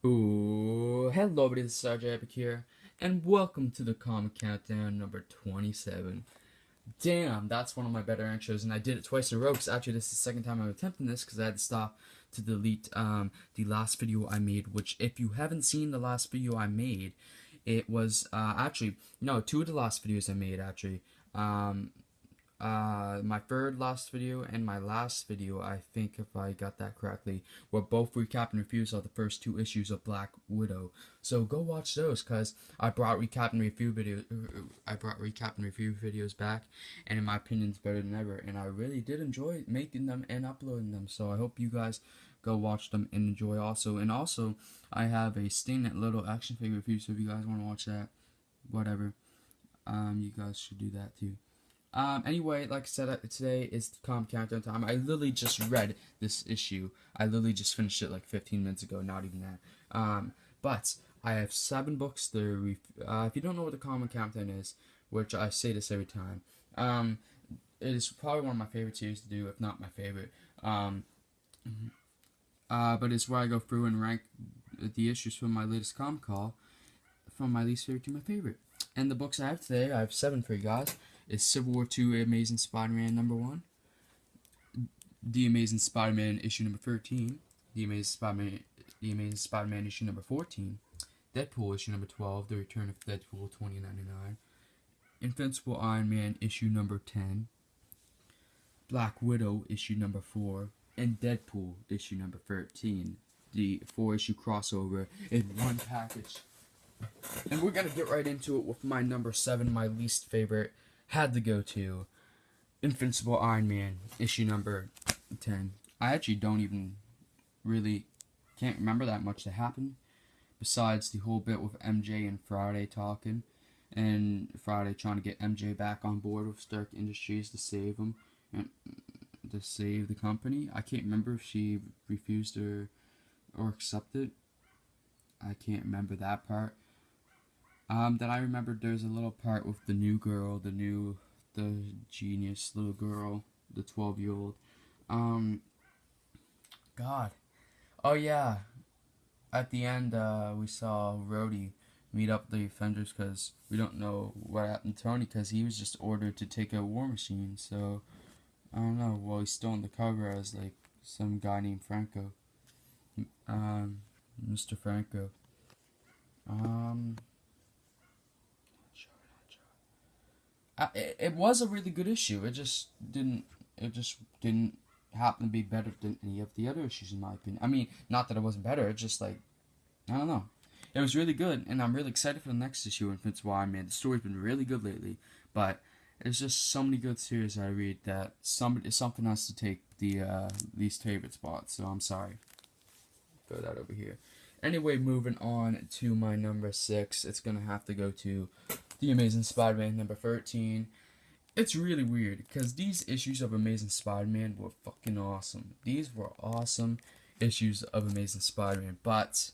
Ooh, hello everybody, this is Sergeant Epic here, and welcome to the Comic Countdown number 27. Damn, that's one of my better intros, and I did it twice in a row, because actually this is the second time I'm attempting this, because I had to stop to delete the last video I made, which if you haven't seen the last video I made, it was, no, two of the last videos I made, actually. My third last video and my last video, I think if I got that correctly, were both recap and reviews of the first two issues of Black Widow. So go watch those, cause I brought recap and review videos back, and in my opinion, it's better than ever. And I really did enjoy making them and uploading them. So I hope you guys go watch them and enjoy also. And also, I have a Sting That Little action figure review. So if you guys want to watch that, whatever, you guys should do that too. Anyway, like I said, today is the Comic Countdown time. I literally just read this issue. I literally just finished it like 15 minutes ago, not even that. But I have 7 books there. If you don't know what the Comic Countdown is, which I say this every time, it is probably one of my favorite series to do, if not my favorite. But it's where I go through and rank the issues from my latest comic haul, from my least favorite to my favorite. And the books I have today, I have 7 for you guys. Is Civil War II Amazing Spider-Man number 1, The Amazing Spider-Man issue number 13, The Amazing Spider-Man issue number 14, Deadpool issue number 12, The Return of Deadpool 2099, Invincible Iron Man issue number 10, Black Widow issue number 4, and Deadpool issue number 13. The 4-issue crossover in one package. And we're gonna get right into it with my number 7, my least favorite. Had to go to Invincible Iron Man issue number 10. I actually don't even really can't remember that much that happened, besides the whole bit with MJ and Friday talking, and Friday trying to get MJ back on board with Stark Industries to save him and to save the company. I can't remember if she refused or accepted. I can't remember that part. Then I remembered there's a little part with the new girl, the genius little girl, the 12-year-old. God. Oh yeah. At the end, we saw Rhodey meet up the Defenders because we don't know what happened to Tony because he was just ordered to take a War Machine. So I don't know. Well, he's still on the cover as like some guy named Franco. Mr. Franco. It was a really good issue. It just didn't. It just didn't happen to be better than any of the other issues, in my opinion. I mean, not that it wasn't better. It's just like, I don't know. It was really good, and I'm really excited for the next issue of Invincible Iron Man. The story's been really good lately, but there's just so many good series I read that something has to take the least favorite spot. So I'm sorry. Throw that over here. Anyway, moving on to my number 6. It's gonna have to go to The Amazing Spider-Man number 13. It's really weird because these issues of Amazing Spider-Man were fucking awesome. These were awesome issues of Amazing Spider-Man, but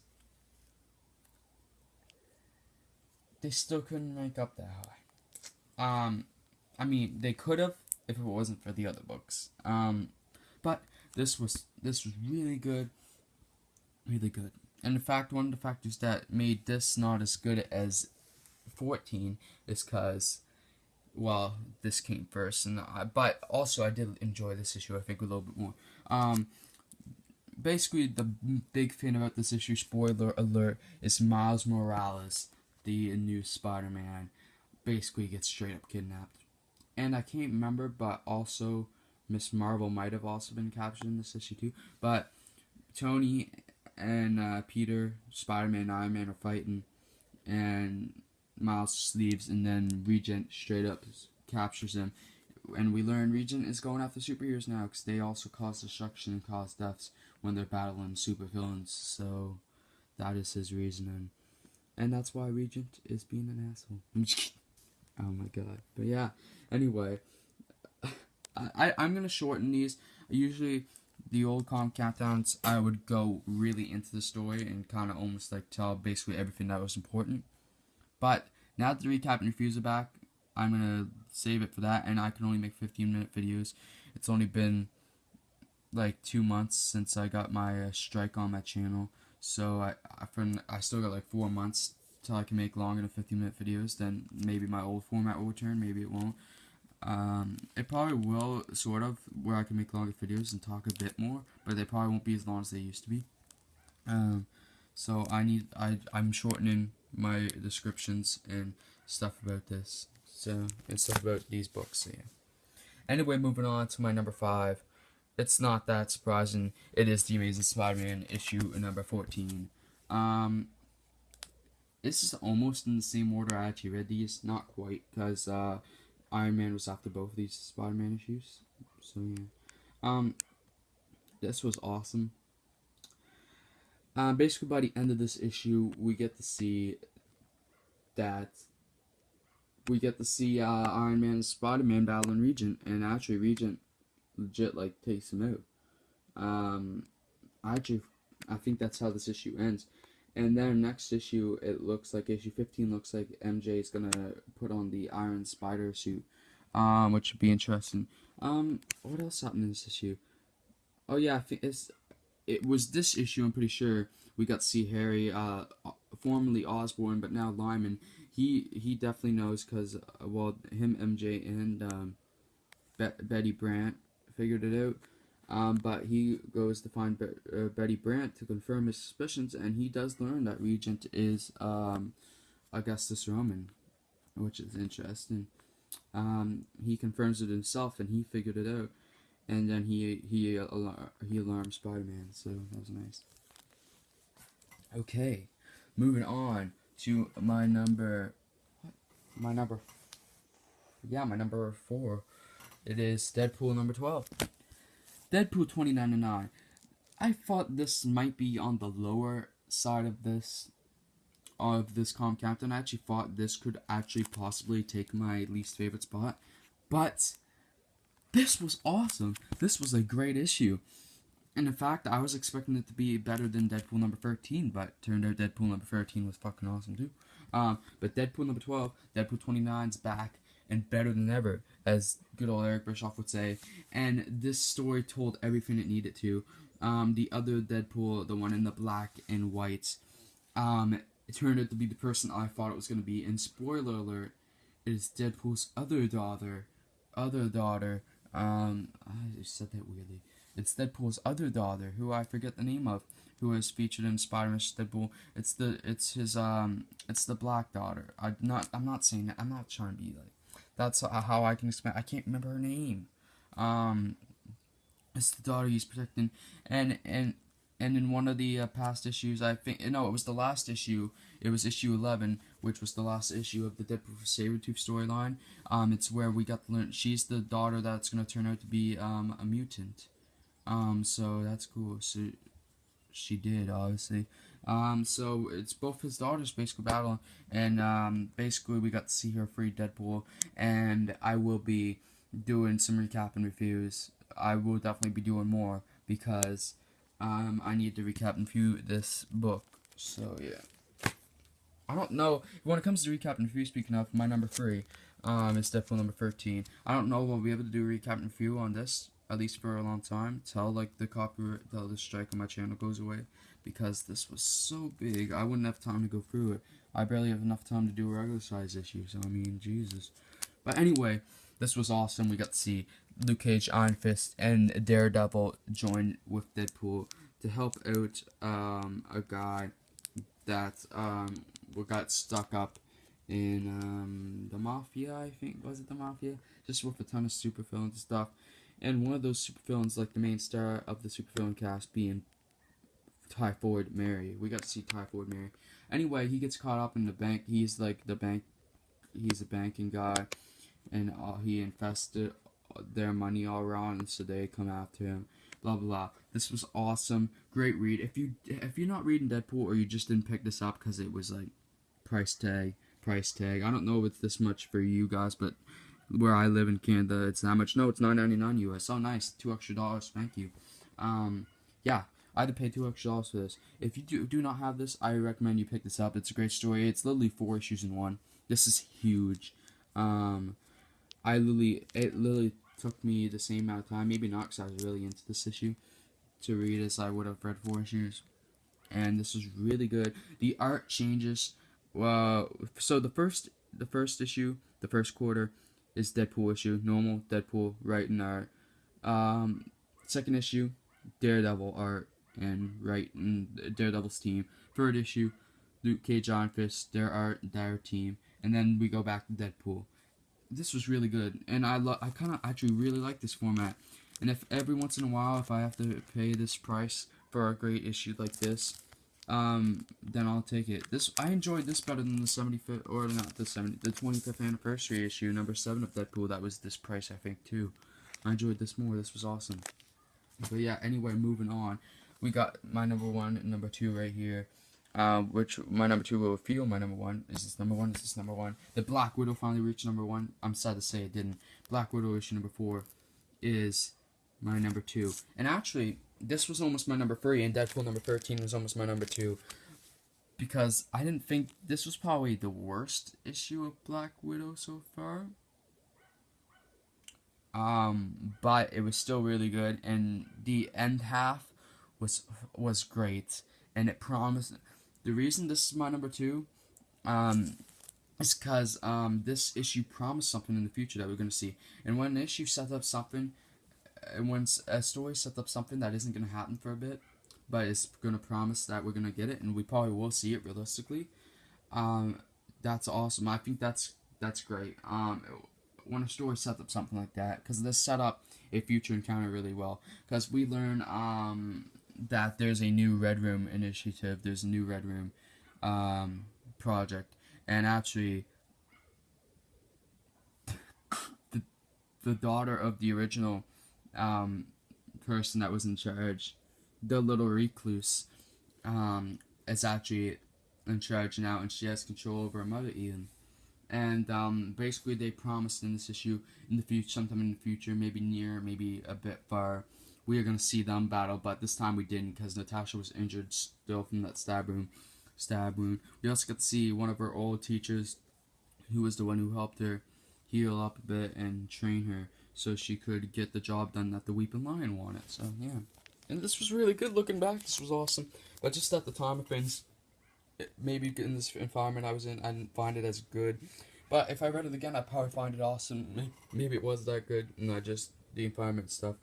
they still couldn't rank up that high. I mean, they could have if it wasn't for the other books. But this was really good, really good. And in fact, one of the factors that made this not as good as 14 is because, well, this came first, but also I did enjoy this issue, I think, a little bit more. Basically, the big thing about this issue, spoiler alert, is Miles Morales, the new Spider-Man, basically gets straight up kidnapped. And I can't remember, but also Miss Marvel might have also been captured in this issue too. But Tony and Peter, Spider-Man and Iron Man are fighting, and Miles leaves, and then Regent straight up captures him. And we learn Regent is going after superheroes now because they also cause destruction and cause deaths when they're battling supervillains. So that is his reasoning. And that's why Regent is being an asshole. I'm just kidding. Oh my god. But yeah, anyway, I'm going to shorten these. Usually, the old comic countdowns, I would go really into the story and kind of almost like tell basically everything that was important. But now that the recap and reviews are back, I'm going to save it for that, and I can only make 15-minute videos. It's only been like 2 months since I got my strike on my channel, So I still got like 4 months till I can make longer than 15-minute videos. Then maybe my old format will return. Maybe it won't. It probably will, sort of, where I can make longer videos and talk a bit more, but they probably won't be as long as they used to be. So I'm shortening my descriptions and stuff about this. So, and stuff about these books. So yeah. Anyway, moving on to my number 5. It's not that surprising. It is The Amazing Spider-Man issue number 14. This is almost in the same order I actually read these. Not quite, because Iron Man was after both of these Spider-Man issues. So yeah. This was awesome. Basically, by the end of this issue, we get to see Iron Man and Spider-Man battling Regent, and actually Regent legit like takes him out. I think that's how this issue ends. And then next issue, it looks like issue 15 looks like MJ is gonna put on the Iron Spider suit, which would be interesting. What else happened in this issue? Oh yeah, I think it was this issue. I'm pretty sure we got to see Harry, formerly Osborn, but now Lyman. He definitely knows because well, him, MJ, and Betty Brant figured it out. But he goes to find Betty Brant to confirm his suspicions, and he does learn that Regent is Augustus Roman, which is interesting. He confirms it himself, and he figured it out, and then he alarms Spider-Man. So that was nice. Okay, moving on to my number 4. It is Deadpool number 12. Deadpool 2099. I thought this might be on the lower side of this comic captain. I actually thought this could actually possibly take my least favorite spot, but this was awesome. This was a great issue. And in fact, I was expecting it to be better than Deadpool number 13, but turned out Deadpool number 13 was fucking awesome too. But Deadpool number 12, Deadpool 29's back, and better than ever, as good old Eric Bischoff would say. And this story told everything it needed to. The other Deadpool, the one in the black and white, it turned out to be the person I thought it was going to be. And spoiler alert, it is Deadpool's other daughter. I just said that weirdly. It's Deadpool's other daughter, who I forget the name of, who is featured in Spider-Man Deadpool. It's the black daughter. I'm not saying that. I'm not trying to be like. That's how I can explain. I can't remember her name. It's the daughter he's protecting, and in one of the past issues, I think no, it was the last issue. It was issue 11, which was the last issue of the Deadpool Sabretooth storyline. It's where we got to learn she's the daughter that's gonna turn out to be a mutant. So that's cool. So she did, obviously. So it's both his daughters basically battling, and basically we got to see her free Deadpool, and I will be doing some recap and reviews. I will definitely be doing more because I need to recap and review this book. So yeah, I don't know when it comes to recap and review. Speaking of, my number 3 is Deadpool number 13. I don't know if we'll be able to do a recap and review on this, at least for a long time, till like the strike on my channel goes away, because this was so big I wouldn't have time to go through it. I barely have enough time to do a regular size issue, so I mean, Jesus. But anyway, this was awesome. We got to see Luke Cage, Iron Fist, and Daredevil join with Deadpool to help out a guy that got stuck up in the Mafia, I think. Was it the Mafia? Just with a ton of supervillains and stuff. And one of those supervillains, like the main star of the supervillain cast, being Typhoid Mary. We got to see Typhoid Mary. Anyway, he gets caught up in the bank. He's like he's a banking guy, and he infested their money all around, and so they come after him. Blah blah blah. This was awesome. Great read. If you're not reading Deadpool, or you just didn't pick this up because it was like price tag. I don't know if it's this much for you guys, but where I live in Canada, it's that much. No, it's $9.99 US. Oh, nice. $2 extra. Thank you. Yeah, I had to pay $2 extra for this. If you do not have this, I recommend you pick this up. It's a great story. It's literally 4 issues in one. This is huge. It literally took me the same amount of time, maybe not, because I was really into this issue, to read as I would have read 4 issues. and this was really good. The art changes. So the first issue, the first quarter, is Deadpool issue, normal Deadpool writing art. Second issue, Daredevil art and writing Daredevil's team. Third issue, Luke Cage, Iron Fist, their art, their team, and then we go back to Deadpool. This was really good, and I kind of actually really like this format. And if every once in a while, if I have to pay this price for a great issue like this, then I'll take it. I enjoyed this better than the 75th, or not the 25th anniversary issue, number 7 of Deadpool. That was this price, I think, too. I enjoyed this more. This was awesome. But yeah, anyway, moving on. We got my number 1 and number 2 right here. Which my number 2 will feel my number 1. Is this number 1? Is this number 1? The Black Widow finally reached number 1. I'm sad to say it didn't. Black Widow issue number 4 is my number 2. And actually, this was almost my number 3, and Deadpool number 13 was almost my number 2. Because I didn't think this was probably the worst issue of Black Widow so far. But it was still really good, and the end half was great, and it promised. The reason this is my number 2, is because this issue promised something in the future that we're gonna see, and when an issue sets up something, and when a story sets up something that isn't gonna happen for a bit, but it's gonna promise that we're gonna get it, and we probably will see it realistically. That's awesome. I think that's great. When a story sets up something like that, because this set up a future encounter really well. Because we learn that there's a new Red Room initiative, there's a new Red Room project, and actually the daughter of the original person that was in charge, the little recluse, is actually in charge now, and she has control over her mother, Ian. And basically they promised in this issue, in the future, sometime in the future, maybe near, maybe a bit far, we are going to see them battle, but this time we didn't, because Natasha was injured still from that stab wound. We also got to see one of her old teachers, who was the one who helped her heal up a bit and train her, so she could get the job done that the Weeping Lion wanted. So yeah, and this was really good. Looking back, this was awesome, but just at the time of things, maybe in this environment I was in, I didn't find it as good. But if I read it again, I'd probably find it awesome. Maybe it was that good, and not just the environment stuff,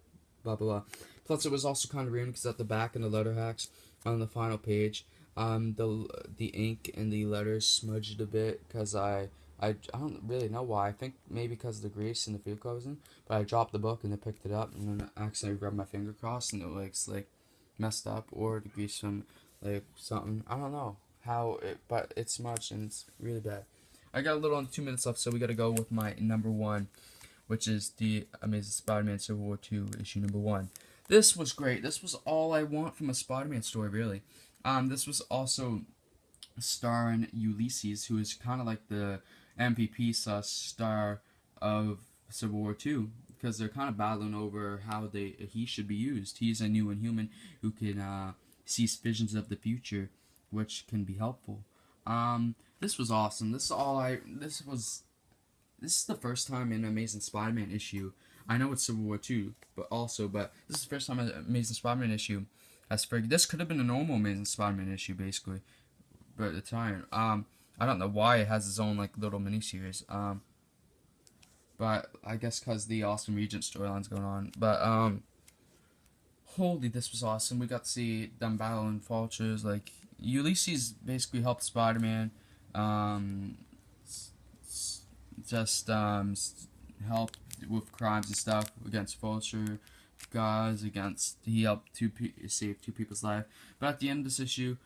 blah blah blah. Plus, it was also kind of ruined because at the back in the letter hacks on the final page, the ink and the letters smudged a bit because I don't really know why. I think maybe because of the grease in the field I was in. But I dropped the book and they picked it up, and then I accidentally grabbed my finger crossed, and it was like messed up, or the grease from like something. I don't know how it, but it's smudged and it's really bad. I got a little under 2 minutes left, so we gotta go with my number 1, which is the Amazing Spider-Man Civil War 2 issue number 1. This was great. This was all I want from a Spider-Man story, really. This was also starring Ulysses, who is kind of like the MVP star of Civil War 2, because they're kind of battling over how he should be used. He's a new Inhuman who can see visions of the future, which can be helpful. This was awesome. This is the first time in Amazing Spider-Man issue. I know it's Civil War 2, but this is the first time an Amazing Spider-Man issue has figured. This could have been a normal Amazing Spider-Man issue, basically, but at the time, I don't know why it has its own like little miniseries. But I guess because the Awesome Regent storyline's going on. But holy, this was awesome. We got to see them battling vultures. Like Ulysses basically helped Spider-Man. Help with crimes and stuff against vulture guys. He helped save 2 people's life. But at the end of this issue,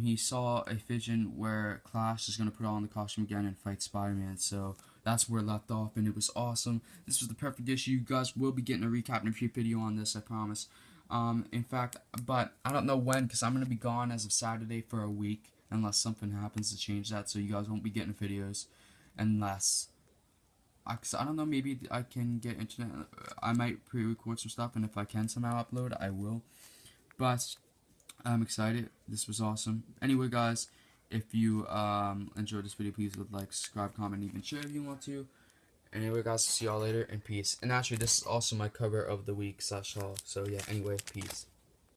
he saw a vision where Clash is gonna put on the costume again and fight Spider-Man. So that's where it left off, and it was awesome. This was the perfect issue. You guys will be getting a recap and review video on this, I promise. In fact, but I don't know when, because I'm gonna be gone as of Saturday for a week, unless something happens to change that. So you guys won't be getting videos unless, cause I don't know, maybe I can get internet. I might pre-record some stuff, and if I can somehow upload, I will. But I'm excited. This was awesome. Anyway, guys, if you enjoyed this video, please like, subscribe, comment, even share if you want to. Anyway, guys, see y'all later, and peace. And actually, this is also my cover of the week / haul. So yeah, anyway, peace.